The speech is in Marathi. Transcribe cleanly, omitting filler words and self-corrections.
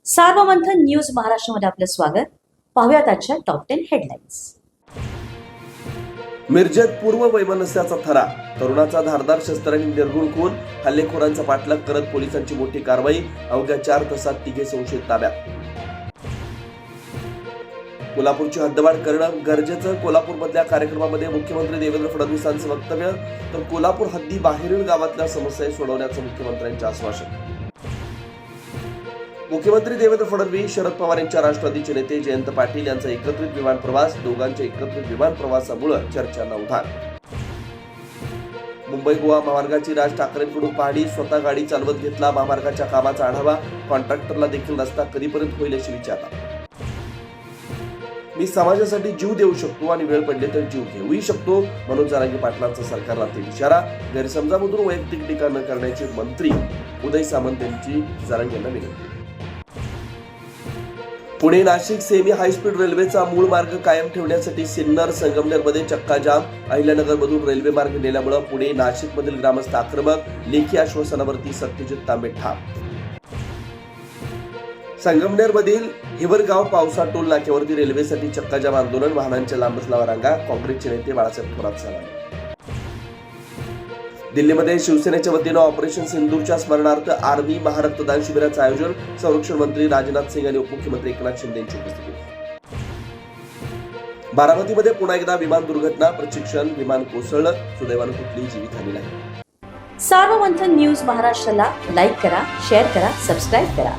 सार्वमंथन न्यूज महाराष्ट्रामध्ये आपलं स्वागत. पाहुयात आजच्या टॉप 10 हेडलाईन्स. मिरजेत पूर्व वैमनस्याचा थरा, तरुणाचा धारदार शस्त्रांनी निर्घुण खून, हल्लेखोरांचा पाठलाग करत पोलिसांची मोठी कारवाई, अवघ्या 4 तासात 3 संशयित ताब्यात. कोल्हापूरची हद्दवाढ करणं गरजेचं, कोल्हापूरमधल्या कार्यक्रमामध्ये मुख्यमंत्री देवेंद्र फडणवीसांचं वक्तव्य, तर कोल्हापूर हद्दी बाहेरील गावातल्या समस्या सोडवण्याचं मुख्यमंत्र्यांचे आश्वासन. मुख्यमंत्री देवेंद्र फडणवीस, शरद पवार यांच्या राष्ट्रवादीचे नेते जयंत पाटील यांचा एकत्रित विमान प्रवास, दोघांच्या एकत्रित विमान प्रवासामुळे चर्चांना उधाण. मुंबई गोवा महामार्गाची राज ठाकरेंकडून पाहणी, स्वतः गाडी चालवत घेतला महामार्गाच्या कामाचा आढावा, कॉन्ट्रॅक्टरला देखील रस्ता कधीपर्यंत होईल अशी विचारला. मी समाजासाठी जीव देऊ शकतो आणि वेळ पडली तर जीव घेऊही शकतो, मनोज जरांगे पाटलांचा सरकारला ते इशारा. गैरसमजामधून वैयक्तिक टीका न करण्याचे मंत्री उदय सामंत यांची जरांगेंना विनंती. पुणे नाशिक सेमी हायस्पीड रेल्वेचा मूळ मार्ग कायम ठेवण्यासाठी सिन्नर संगमनेरमध्ये चक्काजाम, अहिल्यानगरमधून रेल्वे मार्ग नेल्यामुळे पुणे नाशिक मधील ग्रामस्थ आक्रमक, लेखी आश्वासनावरती सत्यजित तांबे ठाम. संगमनेरमधील हिवरगाव पावसा टोल नाक्यावरती रेल्वेसाठी चक्काजाम आंदोलन, वाहनांच्या लांबच लावा रांगा, काँग्रेसचे नेते बाळासाहेब थोरात सलामी. दिल्लीमध्ये शिवसेनेच्या वतीनं ऑपरेशन सिंदूरच्या स्मरणार्थ आर्मी महारक्तदान शिबिराचं आयोजन, संरक्षण मंत्री राजनाथ सिंग आणि उपमुख्यमंत्री एकनाथ शिंदे यांची उपस्थिती. बारामतीमध्ये पुन्हा एकदा विमान दुर्घटना, प्रशिक्षण विमान कोसळलं, सुदैवानं कुठलीही जीवितहानी नाही. सार्वमंथन न्यूज महाराष्ट्राला लाईक करा, शेअर करा, सबस्क्राईब करा.